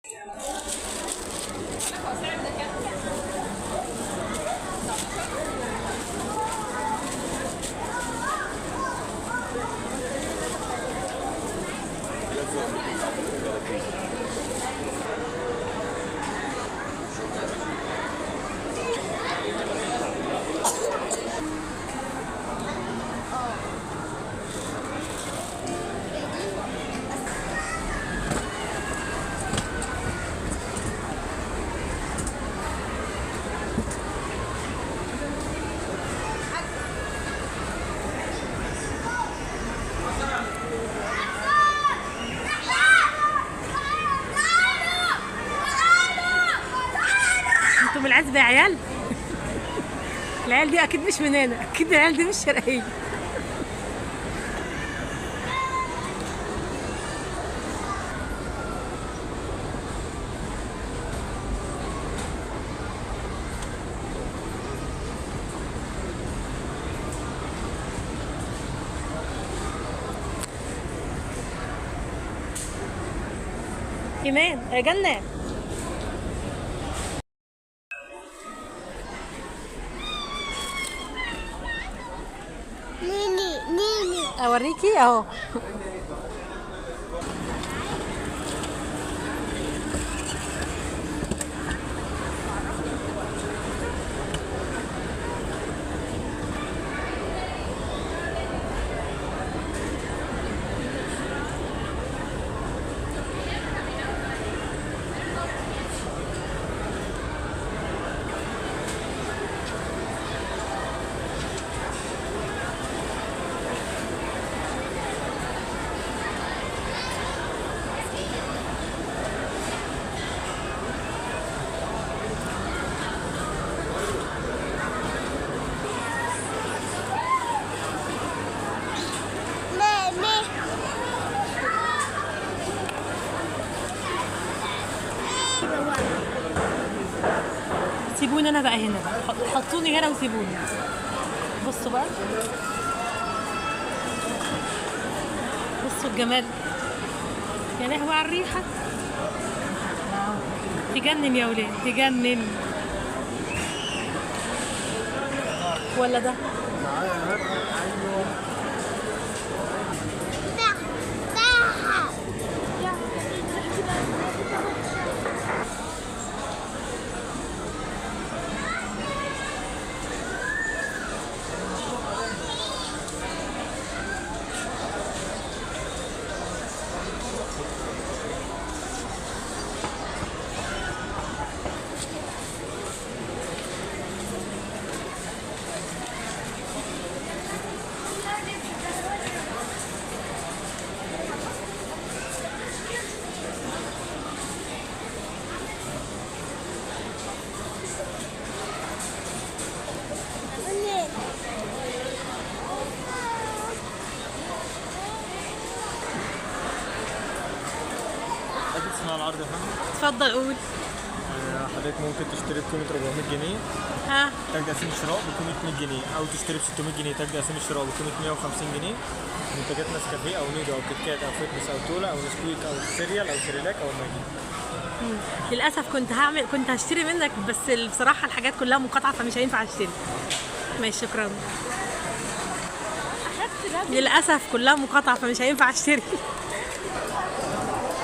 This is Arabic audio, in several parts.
انتم العزبة يا عيال. العيال دي اكيد مش من هنا، اكيد العيال دي مش شرقية. ايمان يا جنة، اوريكي اهو. سيبوني انا بقى هنا بقى، حطوني هنا وسيبوني. بصوا بقى، بصوا الجمال، يا لهوي على الريحه، تجنن يا ولاد تجنن. ولا ده اسمها العرض يا فندم. اتفضل قول. حضرتك ممكن تشتري بقيمة 400 جنيه ها تاج قسيم الشراء بقيمة 100 جنيه، أو تشتري ب 600 جنيه تاج قسيم الشراء بقيمة 150 جنيه. منتجات نسكافيه أو نيدو أو كيت كات أو فيتنس أو تولا أو نسكويك أو سيريال أو سيريلاك أو ماجي. للاسف كنت هشتري منك، بس بصراحه الحاجات كلها مقاطعه فمش هينفع اشتري. ماشي شكرا. للاسف كلها مقاطعه فمش هينفع اشتري.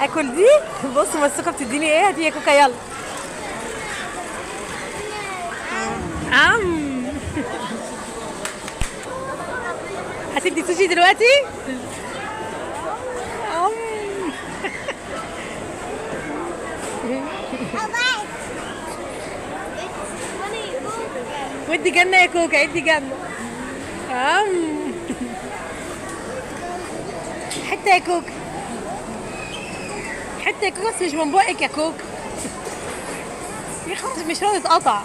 اكل دي. بص مسوكه بتديني ايه؟ هاتي يا كوكا يلا. هتدي سوشي دلوقتي؟ ودي جنة يا كوكا، ادي جنة. حتة يا كوكا، حتة يا كوكا، بس مش من بقك يا كوكا. يا خلاص مش راضي تقطع.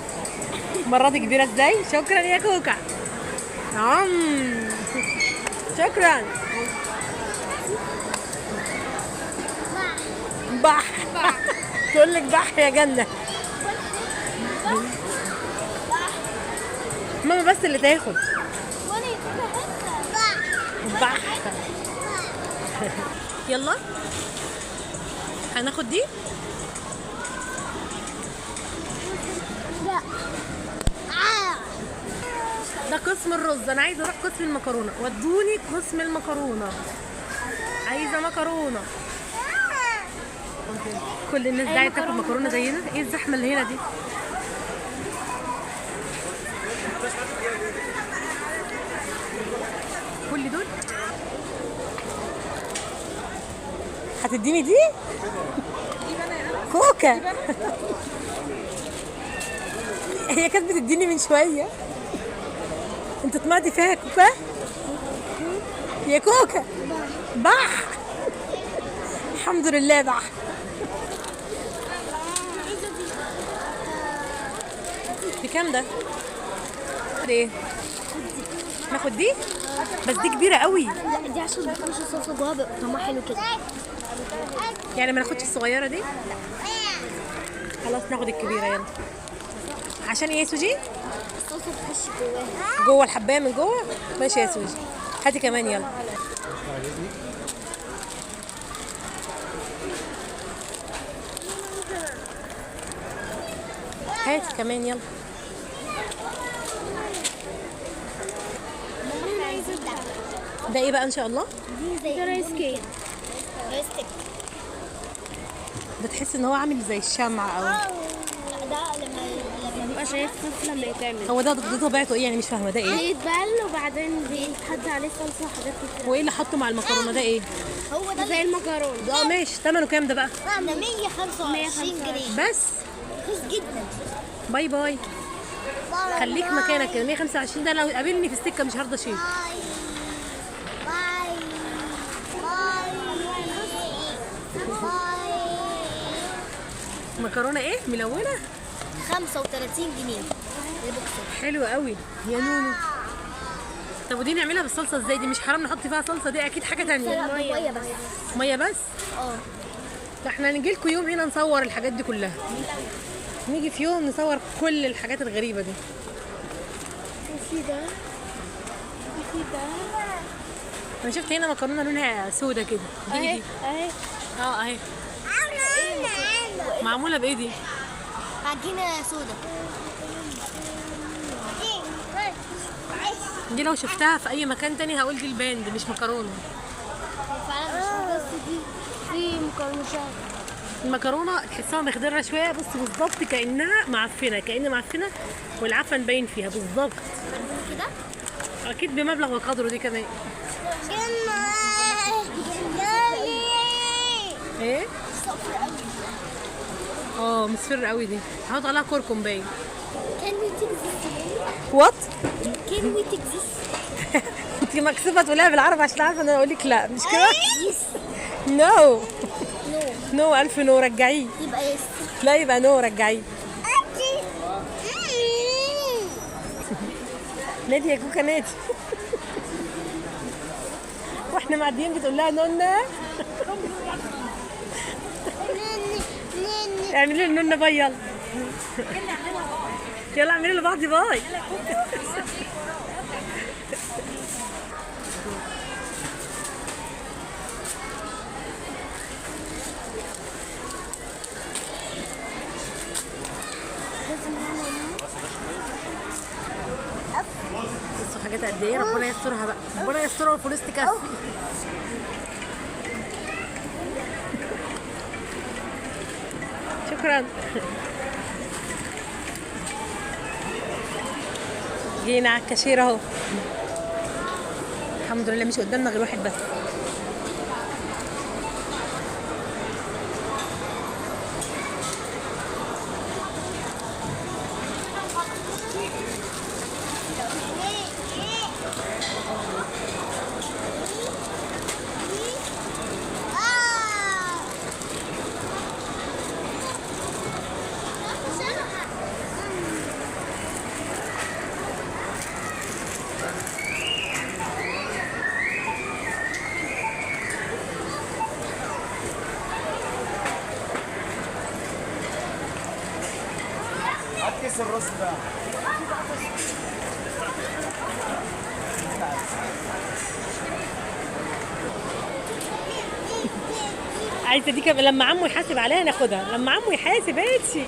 المرة دي كبيرة ازاي؟ شكرا يا كوكا. شكرا. بح. تقول لك بح يا جنة. ماما بس اللي تاخد. بح. يلا هناخد دي. ده قسم الرز، انا عايزه اروح قسم المكرونه، ودوني قسم المكرونه، عايزه مكرونه. كل الناس داعيه تاكل مكرونه زينا، ايه الزحمه اللي هنا دي؟ كل دول هتديني دي؟ كوكا هي كانت بتديني من شويه، انت طمعتي فيها يا كوكا؟ يا كوكا بح الحمد لله بح. بكام ده؟ ايه؟ ناخد دي؟ بس دي كبيرة قوي. لا دي عشان بتخش الصلصه جواها بيبقى طعمها حلو كده. يعني ما ناخدش الصغيرة دي؟ خلاص ناخد الكبيرة يلا. عشان ايه يا سوجي؟ الصلصه بتخش جواها. جوه الحباية من جوه؟ ماشي يا سوجي. هاتي كمان يلا. هاتي كمان يلا. انا عايزه ده ايه بقى ان شاء الله؟ دي زي رايس كيك. رايس كيك. بتحس ان هو عامل زي الشمع او لا ده لما بيبقى شايف صوص لما يتعمل. هو ده طبيعته ايه يعني؟ مش فاهمه ده ايه؟ بيتبل وبعدين بيتحط عليه صلصه وحاجات كتير. وايه اللي حطه مع المكرونه ده ايه؟ هو ده زي المكرونه. ده ماشي. ثمنه كام ده بقى؟ ده 125 جنيه. بس رخيص جدا. باي باي. خليك مكانك كده. 125 ده لو قابلني في السكه مش هرضى اشيل. مكرونه ايه ملونه؟ 35 جنيه البوكس. حلو قوي يا نونو. طب ودي نعملها بالصلصه ازاي؟ دي مش حرام نحط فيها صلصه؟ دي اكيد حاجه تانية. ميه بس. ميه بس؟ اه. ده احنا هنجي لكم يوم هنا نصور الحاجات دي كلها. نيجي في يوم نصور كل الحاجات الغريبه دي. وفي ده وفي ده. انا شفت هنا مكرونه لونها سودا كده. دي اهي دي اهي. اه اهي. معموله بايه دي؟ عجينه سودا. دي لو شفتها في اي مكان تاني هقول دي الباند مش مكرونه. فعلا مش بس دي في مكرونه. المكرونه تحسها مخضره شويه. بص بالظبط كانها معفنه، كأن معفنه والعفن باين فيها بالظبط كده. اكيد بمبلغ وقدره دي كمان. ايه؟ اه مصفر قوي دي. هحط عليها كركم باين. Can we take this? وات؟ Can we take this? انت مكسوفه تقوليها بالعربي عشان عارفه ان انا اقول لك لا، مش كده؟ Yes. نو No. نو. الف نو. رجعيه. يبقى يس. لا يبقى نو. رجعيه. نادي يا كوكا نادي. واحنا معديين بتقول لها نونا. اعملي لنا نونا باي يلا. يلا اعملي لبعض باي. بصوا حاجات قد ايه. ربنا يسترها بقى. ربنا يسترها والفلوس تكفي. شكرا. جينا على الكاشير اهو. الحمد لله مش قدامنا غير واحد بس. كيس الرز ده. عايزه دي كمان لما عمو يحاسب عليها ناخدها. لما عمو يحاسب هاتي.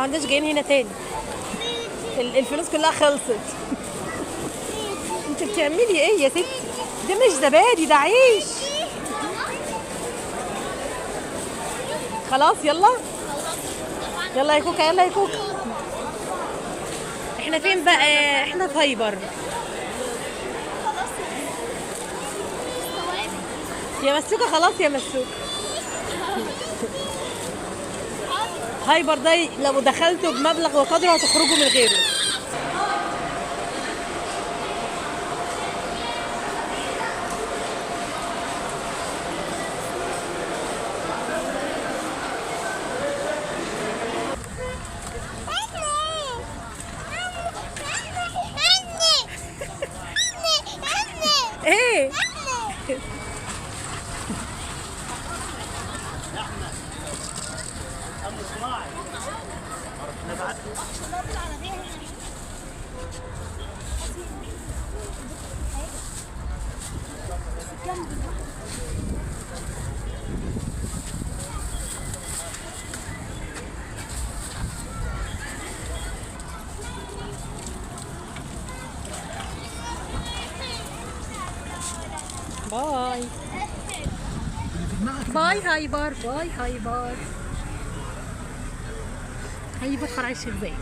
ما عندناش جايين هنا تاني. الفلوس كلها خلصت. انت بتعملي ايه يا ستي؟ ده مش زبادي، ده عيش. خلاص يلا يلا يا كوكا، يلا يا كوكا. احنا فين بقى؟ احنا في هايبر. يا مسوكة خلاص يا مسوكة. هايبر ده لو دخلتوا بمبلغ وقدره هتخرجوا من غيره. ايه باي باي هايبر، باي هايبر. هايبر فرع الشيخ زايد.